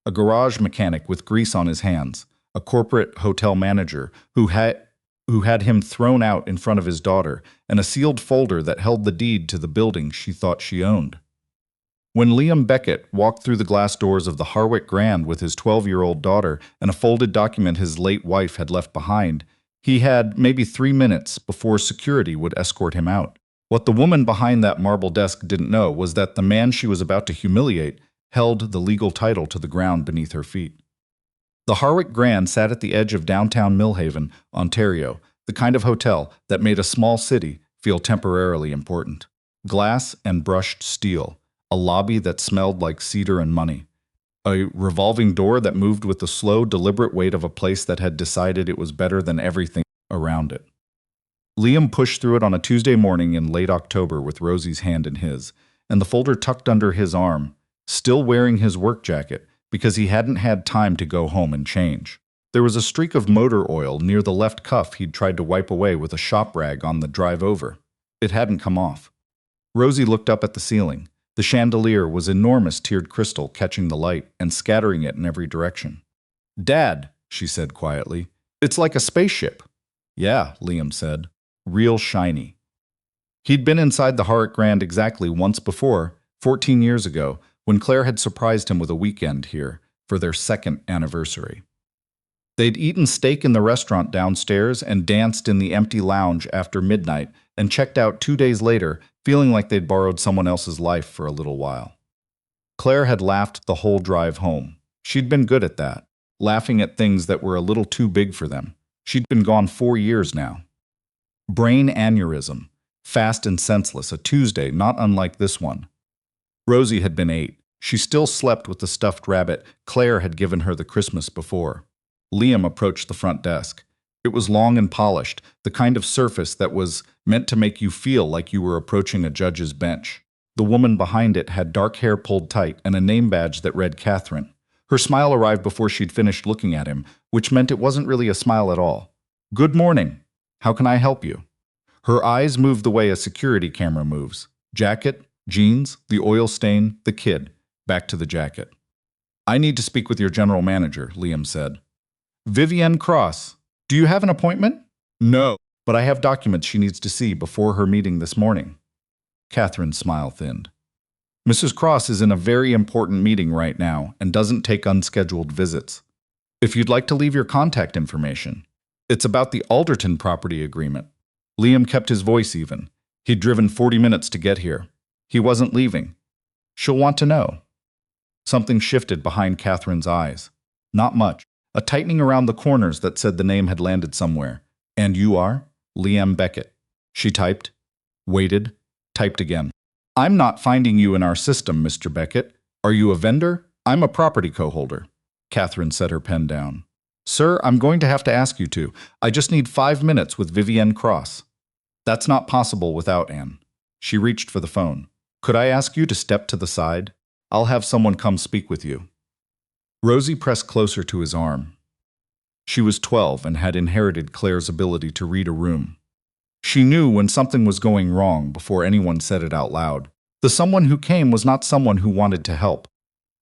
a garage mechanic with grease on his hands, a corporate hotel manager who had him thrown out in front of his daughter, and a sealed folder that held the deed to the building she thought she owned. When Liam Beckett walked through the glass doors of the Harwick Grand with his 12-year-old daughter and a folded document his late wife had left behind, he had maybe 3 minutes before security would escort him out. What the woman behind that marble desk didn't know was that the man she was about to humiliate held the legal title to the ground beneath her feet. The Harwick Grand sat at the edge of downtown Millhaven, Ontario, the kind of hotel that made a small city feel temporarily important. Glass and brushed steel, a lobby that smelled like cedar and money, a revolving door that moved with the slow, deliberate weight of a place that had decided it was better than everything around it. Liam pushed through it on a Tuesday morning in late October with Rosie's hand in his, and the folder tucked under his arm, still wearing his work jacket because he hadn't had time to go home and change. There was a streak of motor oil near the left cuff he'd tried to wipe away with a shop rag on the drive over. It hadn't come off. Rosie looked up at the ceiling. The chandelier was enormous tiered crystal catching the light and scattering it in every direction. "Dad," she said quietly, "it's like a spaceship." "Yeah," Liam said. "Real shiny." He'd been inside the Harwick Grand exactly once before, 14 years ago, when Claire had surprised him with a weekend here for their second anniversary. They'd eaten steak in the restaurant downstairs and danced in the empty lounge after midnight and checked out 2 days later, feeling like they'd borrowed someone else's life for a little while. Claire had laughed the whole drive home. She'd been good at that, laughing at things that were a little too big for them. She'd been gone 4 years now. Brain aneurysm, fast and senseless, a Tuesday not unlike this one. Rosie had been 8. She still slept with the stuffed rabbit Claire had given her the Christmas before. Liam approached the front desk. It was long and polished, the kind of surface that was meant to make you feel like you were approaching a judge's bench. The woman behind it had dark hair pulled tight and a name badge that read Catherine. Her smile arrived before she'd finished looking at him, which meant it wasn't really a smile at all. "Good morning. How can I help you?" Her eyes moved the way a security camera moves. Jacket, jeans, the oil stain, the kid. Back to the jacket. "I need to speak with your general manager," Liam said. "Vivienne Cross. Do you have an appointment?" "No, but I have documents she needs to see before her meeting this morning." Catherine's smile thinned. "Mrs. Cross is in a very important meeting right now and doesn't take unscheduled visits. If you'd like to leave your contact information. It's about the Alderton property agreement." Liam kept his voice even. He'd driven 40 minutes to get here. He wasn't leaving. "She'll want to know." Something shifted behind Catherine's eyes. Not much. A tightening around the corners that said the name had landed somewhere. "And you are?" "Liam Beckett." She typed, waited, typed again. "I'm not finding you in our system, Mr. Beckett. Are you a vendor? I'm a property co-holder." Catherine set her pen down. "Sir, I'm going to have to ask you to. I just need 5 minutes with Vivienne Cross." "That's not possible without Anne." She reached for the phone. "Could I ask you to step to the side? I'll have someone come speak with you." Rosie pressed closer to his arm. She was 12 and had inherited Claire's ability to read a room. She knew when something was going wrong before anyone said it out loud. The someone who came was not someone who wanted to help.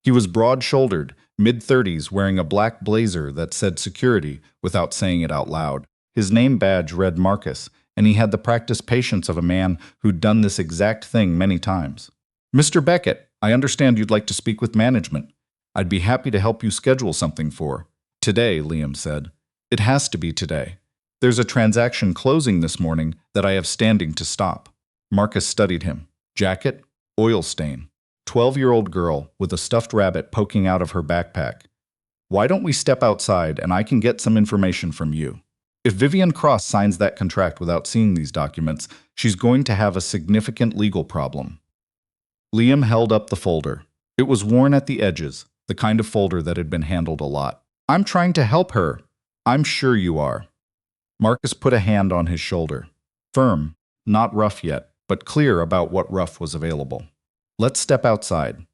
He was broad-shouldered, mid-30s, wearing a black blazer that said security without saying it out loud. His name badge read Marcus, and he had the practiced patience of a man who'd done this exact thing many times. "Mr. Beckett, I understand you'd like to speak with management. I'd be happy to help you schedule something for today," Liam said. "It has to be today. There's a transaction closing this morning that I have standing to stop." Marcus studied him. Jacket, oil stain. 12-year-old girl with a stuffed rabbit poking out of her backpack. "Why don't we step outside and I can get some information from you? If Vivienne Cross signs that contract without seeing these documents, she's going to have a significant legal problem." Liam held up the folder. It was worn at the edges, the kind of folder that had been handled a lot. "I'm trying to help her." "I'm sure you are." Marcus put a hand on his shoulder. Firm, not rough yet, but clear about what rough was available. "Let's step outside."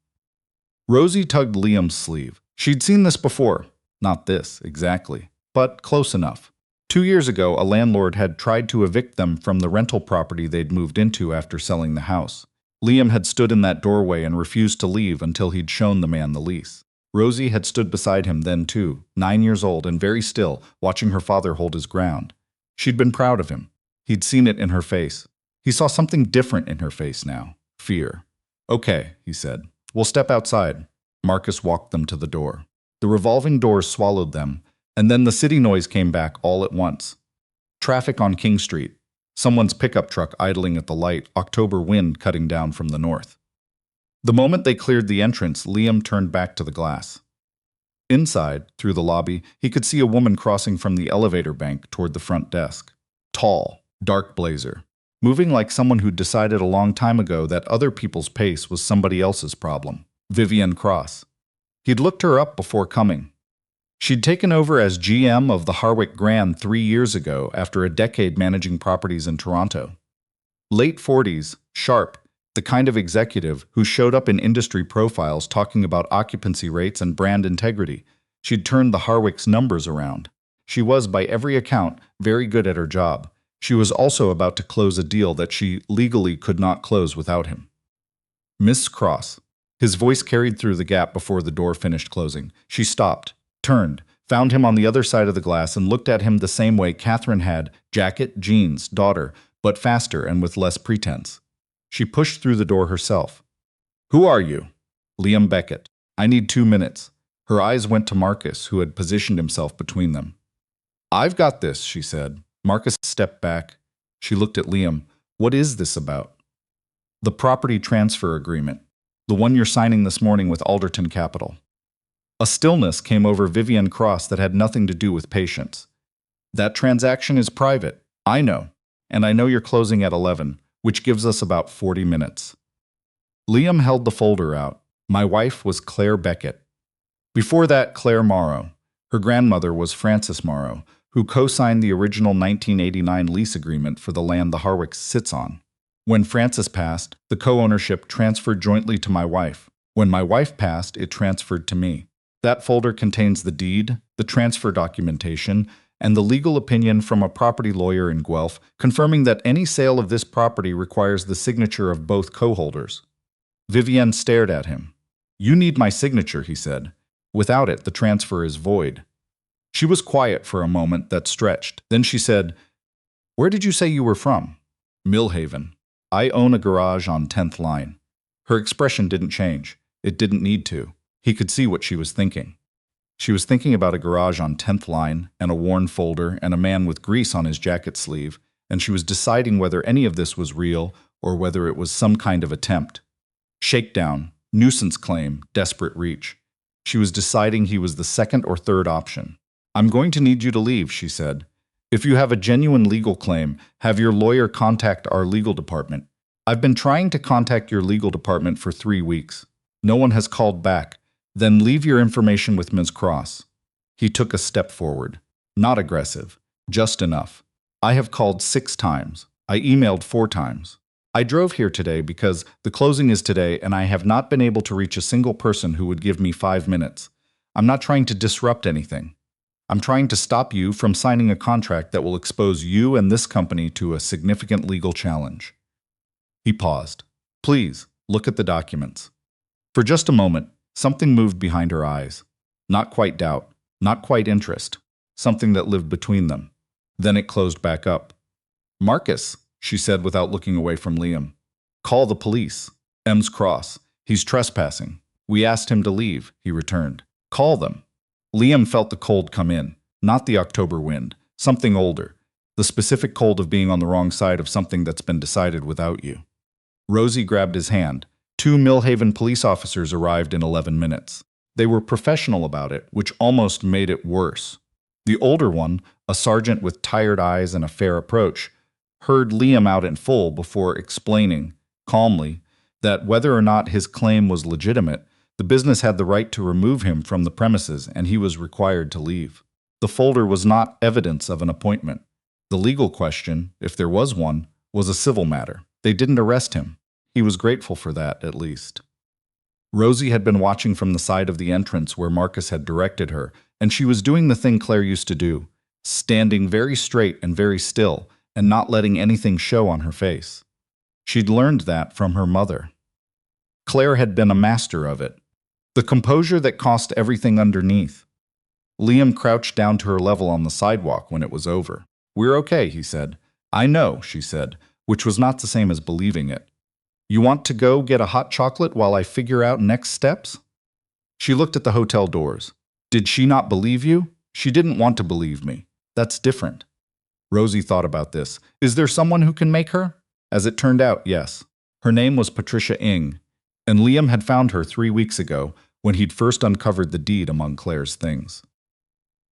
Rosie tugged Liam's sleeve. She'd seen this before. Not this, exactly, but close enough. 2 years ago, a landlord had tried to evict them from the rental property they'd moved into after selling the house. Liam had stood in that doorway and refused to leave until he'd shown the man the lease. Rosie had stood beside him then too, 9 years old and very still, watching her father hold his ground. She'd been proud of him. He'd seen it in her face. He saw something different in her face now. Fear. "Okay," he said. "We'll step outside." Marcus walked them to the door. The revolving doors swallowed them, and then the city noise came back all at once. Traffic on King Street. Someone's pickup truck idling at the light, October wind cutting down from the north. The moment they cleared the entrance, Liam turned back to the glass. Inside, through the lobby, he could see a woman crossing from the elevator bank toward the front desk. Tall, dark blazer, moving like someone who'd decided a long time ago that other people's pace was somebody else's problem. Vivienne Cross. He'd looked her up before coming. She'd taken over as GM of the Harwick Grand 3 years ago after a decade managing properties in Toronto. Late 40s, sharp, the kind of executive who showed up in industry profiles talking about occupancy rates and brand integrity. She'd turned the Harwick's numbers around. She was, by every account, very good at her job. She was also about to close a deal that she legally could not close without him. "Miss Cross." His voice carried through the gap before the door finished closing. She stopped, turned, found him on the other side of the glass and looked at him the same way Catherine had, jacket, jeans, daughter, but faster and with less pretense. She pushed through the door herself. "Who are you?" "Liam Beckett. I need 2 minutes." Her eyes went to Marcus, who had positioned himself between them. "I've got this," she said. Marcus stepped back. She looked at Liam. "What is this about?" "The property transfer agreement. The one you're signing this morning with Alderton Capital." A stillness came over Vivienne Cross that had nothing to do with patience. "That transaction is private. I know. And I know you're closing at 11, which gives us about 40 minutes. Liam held the folder out. My wife was Claire Beckett. Before that, Claire Morrow. Her grandmother was Frances Morrow, who co-signed the original 1989 lease agreement for the land the Harwicks sits on. When Frances passed, the co-ownership transferred jointly to my wife. When my wife passed, it transferred to me. That folder contains the deed, the transfer documentation, and the legal opinion from a property lawyer in Guelph confirming that any sale of this property requires the signature of both co-holders. Vivienne stared at him. "You need my signature," he said. "Without it, the transfer is void." She was quiet for a moment that stretched. Then she said, "Where did you say you were from?" "Millhaven. I own a garage on 10th line." Her expression didn't change. It didn't need to. He could see what she was thinking. She was thinking about a garage on 10th line, and a worn folder, and a man with grease on his jacket sleeve, and she was deciding whether any of this was real or whether it was some kind of attempt. Shakedown, nuisance claim, desperate reach. She was deciding he was the second or third option. "I'm going to need you to leave," she said. "If you have a genuine legal claim, have your lawyer contact our legal department. I've been trying to contact your legal department for 3 weeks. No one has called back. Then leave your information with Ms. Cross." He took a step forward. Not aggressive. Just enough. "I have called 6 times. I emailed 4 times. I drove here today because the closing is today and I have not been able to reach a single person who would give me 5 minutes. I'm not trying to disrupt anything. I'm trying to stop you from signing a contract that will expose you and this company to a significant legal challenge." He paused. "Please, look at the documents." For just a moment, something moved behind her eyes. Not quite doubt, not quite interest, something that lived between them. Then it closed back up. "Marcus," she said without looking away from Liam. "Call the police. M's Cross. He's trespassing. We asked him to leave," he returned. "Call them." Liam felt the cold come in, not the October wind, something older, the specific cold of being on the wrong side of something that's been decided without you. Rosie grabbed his hand. 2 Millhaven police officers arrived in 11 minutes. They were professional about it, which almost made it worse. The older one, a sergeant with tired eyes and a fair approach, heard Liam out in full before explaining, calmly, that whether or not his claim was legitimate, the business had the right to remove him from the premises and he was required to leave. The folder was not evidence of an appointment. The legal question, if there was one, was a civil matter. They didn't arrest him. He was grateful for that, at least. Rosie had been watching from the side of the entrance where Marcus had directed her, and she was doing the thing Claire used to do, standing very straight and very still, and not letting anything show on her face. She'd learned that from her mother. Claire had been a master of it. The composure that cost everything underneath. Liam crouched down to her level on the sidewalk when it was over. "We're okay," he said. "I know," she said, which was not the same as believing it. "You want to go get a hot chocolate while I figure out next steps?" She looked at the hotel doors. Did she not believe you? She didn't want to believe me. That's different. Rosie thought about this. Is there someone who can make her? As it turned out, yes. Her name was Patricia Ing, and Liam had found her 3 weeks ago when he'd first uncovered the deed among Claire's things.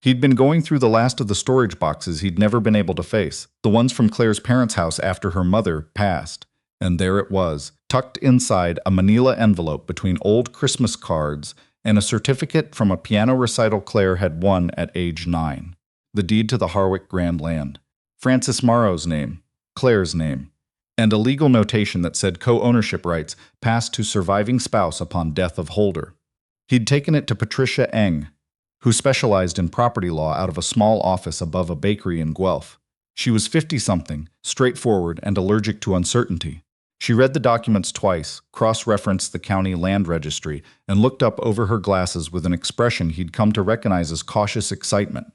He'd been going through the last of the storage boxes he'd never been able to face, the ones from Claire's parents' house after her mother passed. And there it was, tucked inside a manila envelope between old Christmas cards and a certificate from a piano recital Claire had won at age 9. The deed to the Harwick Grand land. Francis Morrow's name, Claire's name, and a legal notation that said co-ownership rights passed to surviving spouse upon death of holder. He'd taken it to Patricia Eng, who specialized in property law out of a small office above a bakery in Guelph. She was 50-something, straightforward, and allergic to uncertainty. She read the documents twice, cross-referenced the county land registry, and looked up over her glasses with an expression he'd come to recognize as cautious excitement.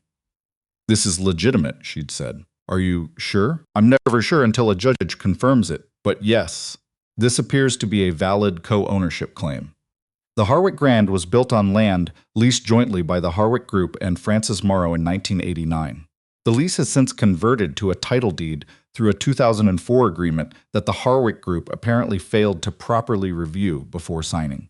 "This is legitimate," she'd said. "Are you sure?" "I'm never sure until a judge confirms it, but yes, this appears to be a valid co-ownership claim." The Harwick Grand was built on land leased jointly by the Harwick Group and Francis Morrow in 1989. The lease has since converted to a title deed through a 2004 agreement that the Harwick Group apparently failed to properly review before signing.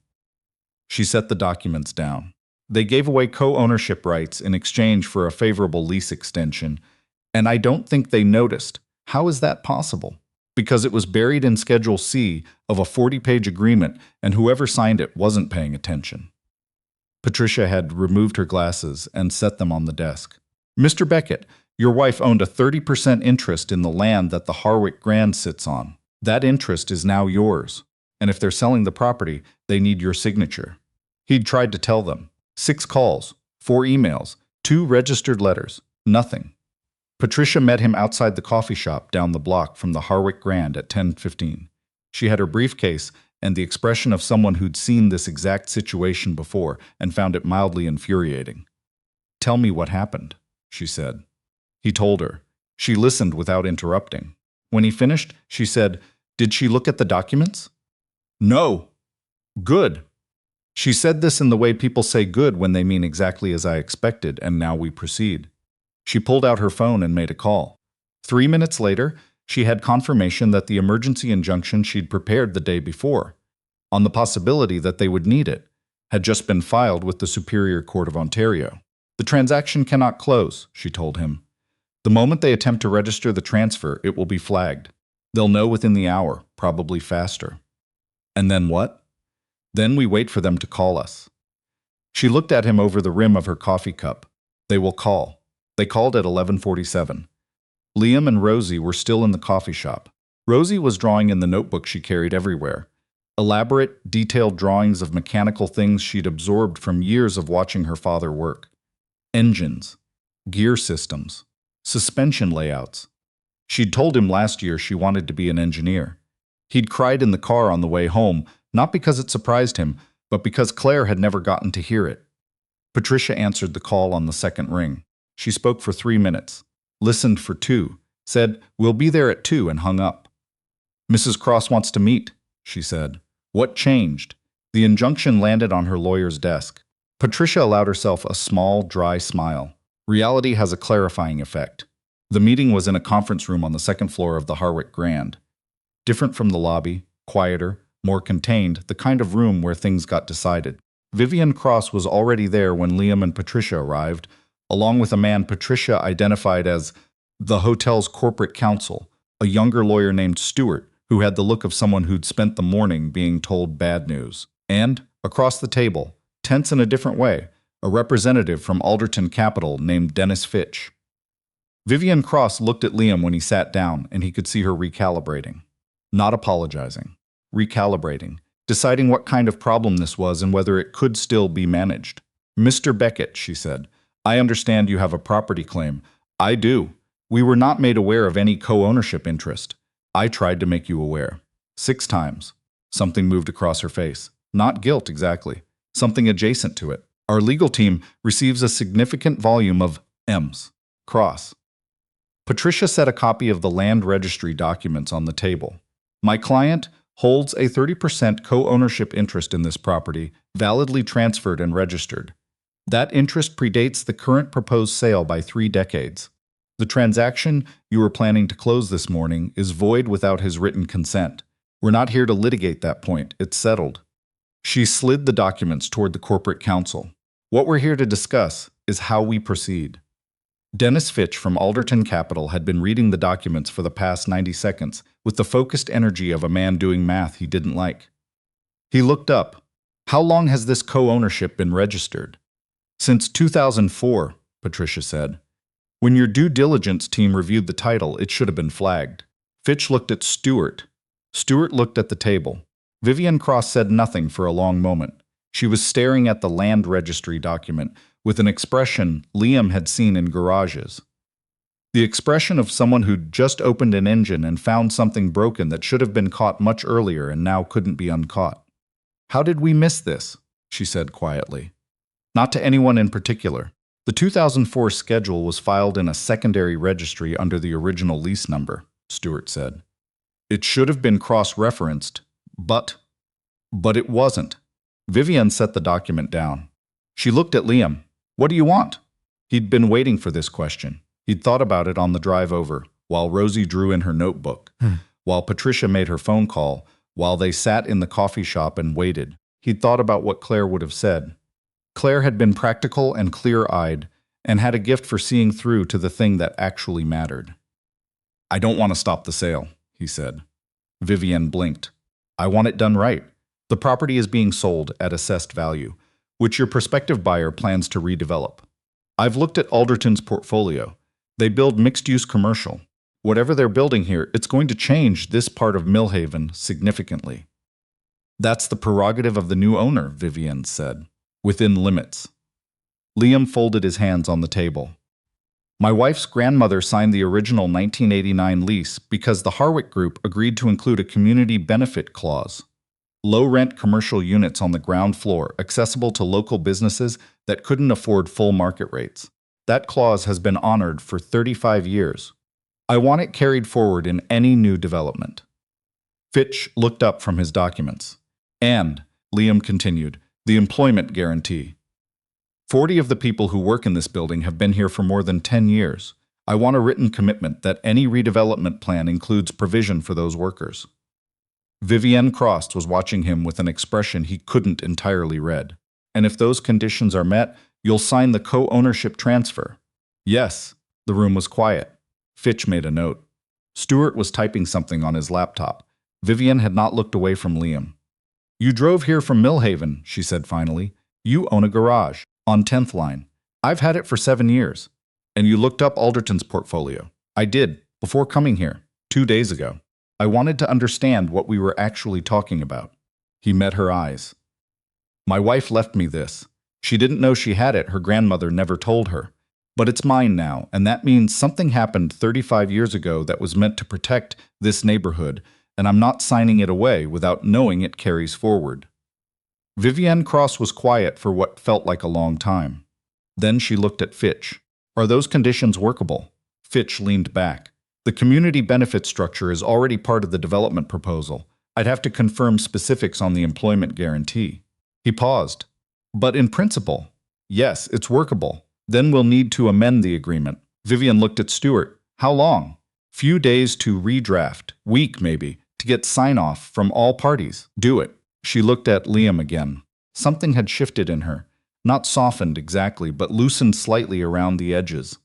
She set the documents down. They gave away co-ownership rights in exchange for a favorable lease extension, and I don't think they noticed. How is that possible? Because it was buried in Schedule C of a 40-page agreement, and whoever signed it wasn't paying attention. Patricia had removed her glasses and set them on the desk. "Mr. Beckett, your wife owned a 30% interest in the land that the Harwick Grand sits on. That interest is now yours, and if they're selling the property, they need your signature." He'd tried to tell them. 6 calls, 4 emails, 2 registered letters, nothing. Patricia met him outside the coffee shop down the block from the Harwick Grand at 10:15. She had her briefcase and the expression of someone who'd seen this exact situation before and found it mildly infuriating. "Tell me what happened," she said. He told her. She listened without interrupting. When he finished, she said, "Did she look at the documents?" "No." "Good." She said this in the way people say good when they mean exactly as I expected, and now we proceed. She pulled out her phone and made a call. 3 minutes later, she had confirmation that the emergency injunction she'd prepared the day before, on the possibility that they would need it, had just been filed with the Superior Court of Ontario. "The transaction cannot close," she told him. "The moment they attempt to register the transfer, it will be flagged. They'll know within the hour, probably faster." "And then what?" "Then we wait for them to call us." She looked at him over the rim of her coffee cup. "They will call." They called at 11:47. Liam and Rosie were still in the coffee shop. Rosie was drawing in the notebook she carried everywhere. Elaborate, detailed drawings of mechanical things she'd absorbed from years of watching her father work. Engines, gear systems, suspension layouts. She'd told him last year she wanted to be an engineer. He'd cried in the car on the way home, not because it surprised him, but because Claire had never gotten to hear it. Patricia answered the call on the second ring. She spoke for 3 minutes, listened for 2, said, "We'll be there at 2," and hung up. "Mrs. Cross wants to meet," she said. What changed? The injunction landed on her lawyer's desk. Patricia allowed herself a small, dry smile. Reality has a clarifying effect. The meeting was in a conference room on the second floor of the Harwick Grand. Different from the lobby, quieter, more contained, the kind of room where things got decided. Vivian Cross was already there when Liam and Patricia arrived, along with a man Patricia identified as the hotel's corporate counsel, a younger lawyer named Stewart, who had the look of someone who'd spent the morning being told bad news. And, across the table, tense in a different way, a representative from Alderton Capital named Dennis Fitch. Vivian Cross looked at Liam when he sat down, and he could see her recalibrating. Not apologizing. Recalibrating. Deciding what kind of problem this was and whether it could still be managed. "Mr. Beckett," she said, "I understand you have a property claim. I do. We were not made aware of any co-ownership interest. I tried to make you aware. 6 times. Something moved across her face. Not guilt, exactly. something adjacent to it. Our legal team receives a significant volume of M's. Cross. Patricia set a copy of the land registry documents on the table. My client holds a 30% co-ownership interest in this property, validly transferred and registered. That interest predates the current proposed sale by 3 decades. The transaction you were planning to close this morning is void without his written consent. We're not here to litigate that point. It's settled. She slid the documents toward the corporate counsel. What we're here to discuss is how we proceed. Dennis Fitch from Alderton Capital had been reading the documents for the past 90 seconds with the focused energy of a man doing math he didn't like. He looked up. How long has this co-ownership been registered? Since 2004, Patricia said. When your due diligence team reviewed the title, it should have been flagged. Fitch looked at Stewart. Stewart looked at the table. Vivian Cross said nothing for a long moment. She was staring at the land registry document with an expression Liam had seen in garages. The expression of someone who'd just opened an engine and found something broken that should have been caught much earlier and now couldn't be uncaught. How did we miss this? She said quietly. Not to anyone in particular. The 2004 schedule was filed in a secondary registry under the original lease number, Stewart said. It should have been cross-referenced, but it wasn't. Vivian set the document down. She looked at Liam. What do you want? He'd been waiting for this question. He'd thought about it on the drive over, while Rosie drew in her notebook, while Patricia made her phone call, while they sat in the coffee shop and waited. He'd thought about what Claire would have said. Claire had been practical and clear-eyed, and had a gift for seeing through to the thing that actually mattered. I don't want to stop the sale, he said. Vivian blinked. I want it done right. The property is being sold at assessed value, which your prospective buyer plans to redevelop. I've looked at Alderton's portfolio. They build mixed-use commercial. Whatever they're building here, it's going to change this part of Millhaven significantly. That's the prerogative of the new owner, Vivian said. Within limits. Liam folded his hands on the table. My wife's grandmother signed the original 1989 lease because the Harwick Group agreed to include a community benefit clause. Low-rent commercial units on the ground floor, accessible to local businesses that couldn't afford full market rates. That clause has been honored for 35 years. I want it carried forward in any new development. Fitch looked up from his documents. And, Liam continued, the employment guarantee. 40 of the people who work in this building have been here for more than 10 years. I want a written commitment that any redevelopment plan includes provision for those workers. Vivian Cross was watching him with an expression he couldn't entirely read. And if those conditions are met, you'll sign the co-ownership transfer. Yes. The room was quiet. Fitch made a note. Stewart was typing something on his laptop. Vivian had not looked away from Liam. You drove here from Millhaven, she said finally. You own a garage, on 10th line. I've had it for 7 years. And you looked up Alderton's portfolio. I did, before coming here, 2 days ago. I wanted to understand what we were actually talking about. He met her eyes. My wife left me this. She didn't know she had it, her grandmother never told her. But it's mine now, and that means something happened 35 years ago that was meant to protect this neighborhood, and I'm not signing it away without knowing it carries forward. Vivian Cross was quiet for what felt like a long time. Then she looked at Fitch. Are those conditions workable? Fitch leaned back. The community benefit structure is already part of the development proposal. I'd have to confirm specifics on the employment guarantee. He paused. But in principle, yes, it's workable. Then we'll need to amend the agreement. Vivian looked at Stewart. How long? Few days to redraft. Week, maybe, to get sign-off from all parties. Do it. She looked at Liam again. Something had shifted in her. Not softened exactly, but loosened slightly around the edges.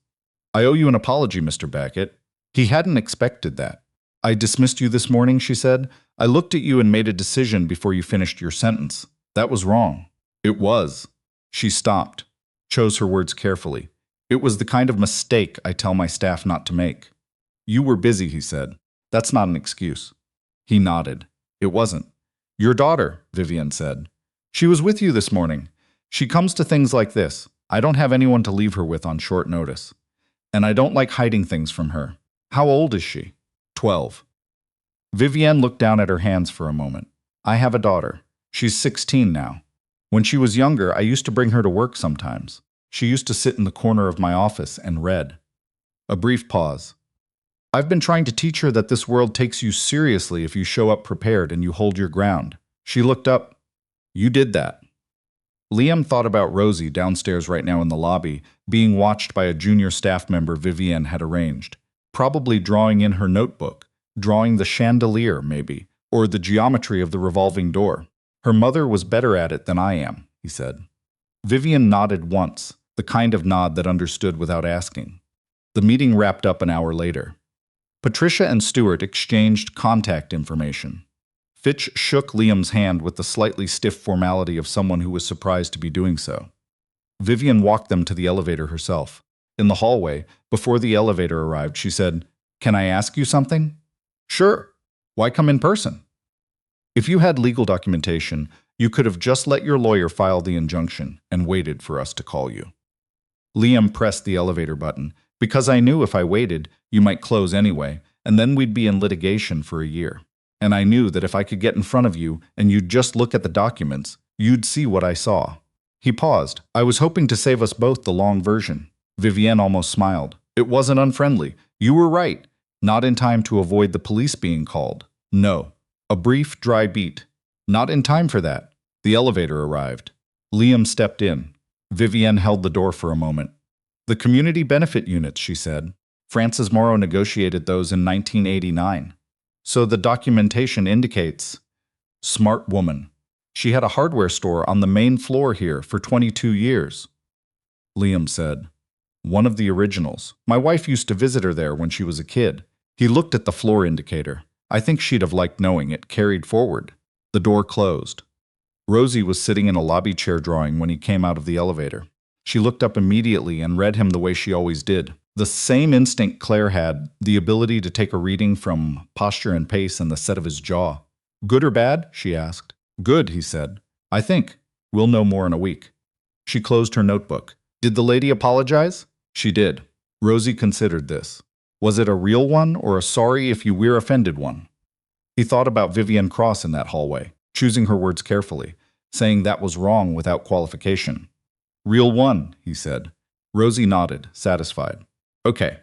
I owe you an apology, Mr. Beckett. He hadn't expected that. I dismissed you this morning, she said. I looked at you and made a decision before you finished your sentence. That was wrong. It was. She stopped, chose her words carefully. It was the kind of mistake I tell my staff not to make. You were busy, he said. That's not an excuse. He nodded. It wasn't. Your daughter, Vivian said. She was with you this morning. She comes to things like this. I don't have anyone to leave her with on short notice. And I don't like hiding things from her. How old is she? 12. Vivian looked down at her hands for a moment. I have a daughter. She's 16 now. When she was younger, I used to bring her to work sometimes. She used to sit in the corner of my office and read. A brief pause. I've been trying to teach her that this world takes you seriously if you show up prepared and you hold your ground. She looked up. You did that. Liam thought about Rosie downstairs right now in the lobby, being watched by a junior staff member Vivienne had arranged. Probably drawing in her notebook, drawing the chandelier, maybe, or the geometry of the revolving door. Her mother was better at it than I am, he said. Vivienne nodded once, the kind of nod that understood without asking. The meeting wrapped up an hour later. Patricia and Stuart exchanged contact information. Fitch shook Liam's hand with the slightly stiff formality of someone who was surprised to be doing so. Vivienne walked them to the elevator herself. In the hallway, before the elevator arrived, she said, "Can I ask you something?" "Sure. Why come in person?" "If you had legal documentation, you could have just let your lawyer file the injunction and waited for us to call you." Liam pressed the elevator button, because I knew if I waited, you might close anyway, and then we'd be in litigation for a year. And I knew that if I could get in front of you and you'd just look at the documents, you'd see what I saw. He paused. I was hoping to save us both the long version. Vivienne almost smiled. It wasn't unfriendly. You were right. Not in time to avoid the police being called. No. A brief, dry beat. Not in time for that. The elevator arrived. Liam stepped in. Vivienne held the door for a moment. The community benefit units, she said. Frances Morrow negotiated those in 1989. So the documentation indicates. Smart woman. She had a hardware store on the main floor here for 22 years. Liam said. One of the originals. My wife used to visit her there when she was a kid. He looked at the floor indicator. I think she'd have liked knowing it carried forward. The door closed. Rosie was sitting in a lobby chair drawing when he came out of the elevator. She looked up immediately and read him the way she always did. The same instinct Claire had, the ability to take a reading from posture and pace and the set of his jaw. Good or bad? She asked. Good, he said. I think. We'll know more in a week. She closed her notebook. Did the lady apologize? She did. Rosie considered this. Was it a real one or a sorry if you were offended one? He thought about Vivienne Cross in that hallway, choosing her words carefully, saying that was wrong without qualification. Real one, he said. Rosie nodded, satisfied. Okay.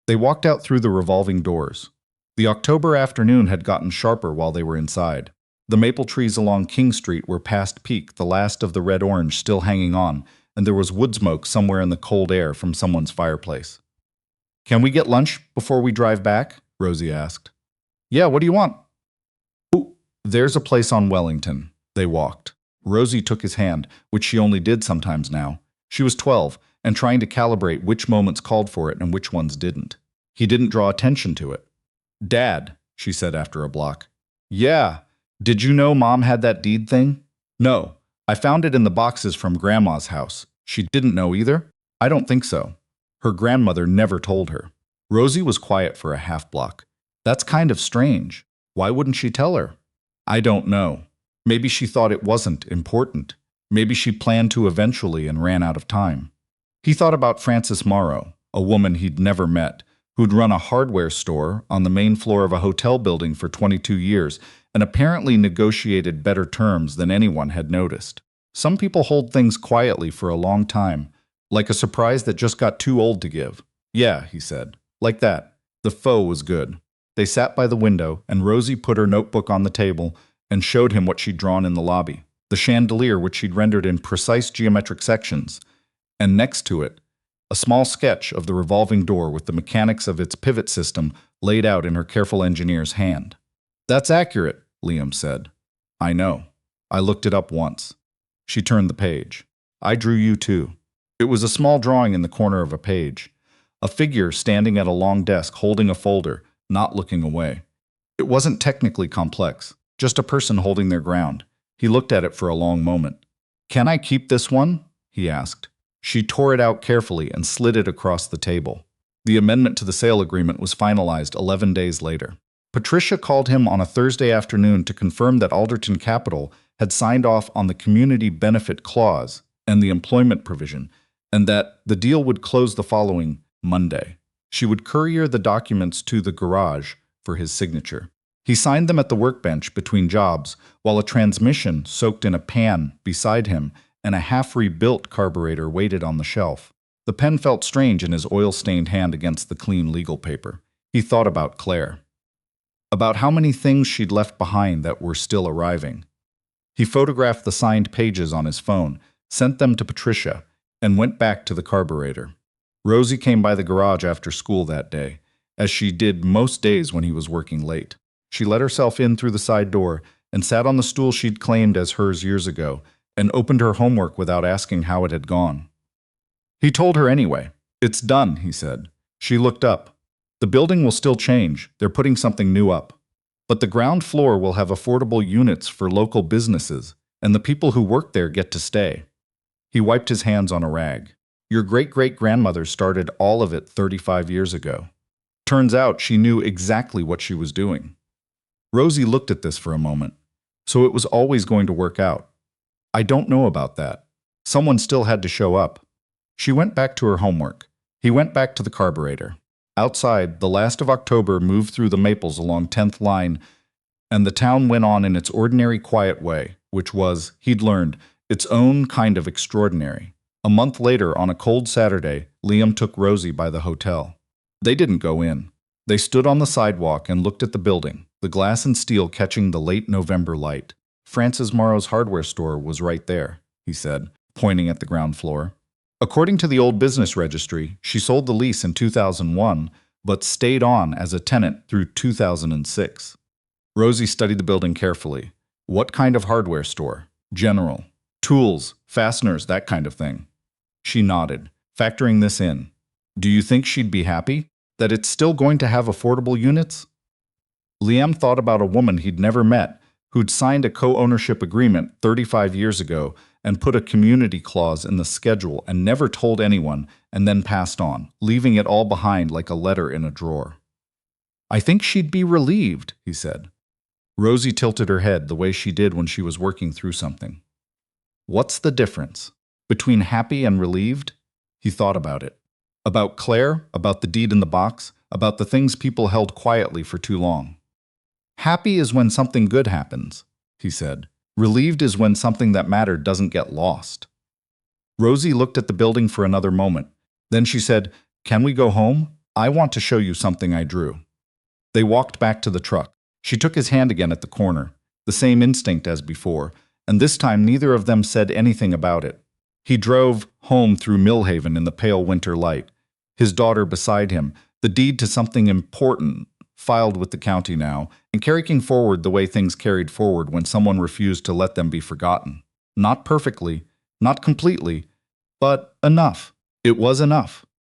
They walked out through the revolving doors. The October afternoon had gotten sharper while they were inside. The maple trees along King Street were past peak, the last of the red orange still hanging on, and there was wood smoke somewhere in the cold air from someone's fireplace. Can we get lunch before we drive back? Rosie asked. Yeah, what do you want? Oh, there's a place on Wellington. They walked. Rosie took his hand, which she only did sometimes now. She was 12, and trying to calibrate which moments called for it and which ones didn't. He didn't draw attention to it. Dad, she said after a block. Yeah. Did you know Mom had that deed thing? No. I found it in the boxes from Grandma's house. She didn't know either? I don't think so. Her grandmother never told her. Rosie was quiet for a half block. That's kind of strange. Why wouldn't she tell her? I don't know. Maybe she thought it wasn't important. Maybe she planned to eventually and ran out of time. He thought about Frances Morrow, a woman he'd never met, who'd run a hardware store on the main floor of a hotel building for 22 years and apparently negotiated better terms than anyone had noticed. Some people hold things quietly for a long time, like a surprise that just got too old to give. Yeah, he said. Like that. The faux was good. They sat by the window, and Rosie put her notebook on the table and showed him what she'd drawn in the lobby, the chandelier which she'd rendered in precise geometric sections, and next to it, a small sketch of the revolving door with the mechanics of its pivot system laid out in her careful engineer's hand. That's accurate, Liam said. I know. I looked it up once. She turned the page. I drew you too. It was a small drawing in the corner of a page. A figure standing at a long desk holding a folder, not looking away. It wasn't technically complex, just a person holding their ground. He looked at it for a long moment. Can I keep this one? He asked. She tore it out carefully and slid it across the table. The amendment to the sale agreement was finalized 11 days later. Patricia called him on a Thursday afternoon to confirm that Alderton Capital had signed off on the community benefit clause and the employment provision, and that the deal would close the following Monday. She would courier the documents to the garage for his signature. He signed them at the workbench between jobs, while a transmission soaked in a pan beside him and a half-rebuilt carburetor waited on the shelf. The pen felt strange in his oil-stained hand against the clean legal paper. He thought about Claire. About how many things she'd left behind that were still arriving. He photographed the signed pages on his phone, sent them to Patricia, and went back to the carburetor. Rosie came by the garage after school that day, as she did most days when he was working late. She let herself in through the side door and sat on the stool she'd claimed as hers years ago and opened her homework without asking how it had gone. He told her anyway. "It's done," he said. She looked up. "The building will still change. They're putting something new up. But the ground floor will have affordable units for local businesses, and the people who work there get to stay." He wiped his hands on a rag. "Your great-great-grandmother started all of it 35 years ago. Turns out she knew exactly what she was doing." Rosie looked at this for a moment. So it was always going to work out. "I don't know about that. Someone still had to show up." She went back to her homework. He went back to the carburetor. Outside, the last of October moved through the maples along 10th Line, and the town went on in its ordinary quiet way, which was, he'd learned, its own kind of extraordinary. A month later, on a cold Saturday, Liam took Rosie by the hotel. They didn't go in. They stood on the sidewalk and looked at the building, the glass and steel catching the late November light. "Francis Morrow's hardware store was right there," he said, pointing at the ground floor. According to the old business registry, she sold the lease in 2001, but stayed on as a tenant through 2006. Rosie studied the building carefully. What kind of hardware store? General. Tools, fasteners, that kind of thing. She nodded, factoring this in. "Do you think she'd be happy? That it's still going to have affordable units?" Liam thought about a woman he'd never met, who'd signed a co-ownership agreement 35 years ago and put a community clause in the schedule and never told anyone, and then passed on, leaving it all behind like a letter in a drawer. "I think she'd be relieved," he said. Rosie tilted her head the way she did when she was working through something. "What's the difference between happy and relieved?" He thought about it. About Claire, about the deed in the box, about the things people held quietly for too long. "Happy is when something good happens," he said. "Relieved is when something that mattered doesn't get lost." Rosie looked at the building for another moment. Then she said, "Can we go home? I want to show you something I drew." They walked back to the truck. She took his hand again at the corner, the same instinct as before, and this time neither of them said anything about it. He drove home through Millhaven in the pale winter light, his daughter beside him, the deed to something important, filed with the county now, and carrying forward the way things carried forward when someone refused to let them be forgotten. Not perfectly, not completely, but enough. It was enough.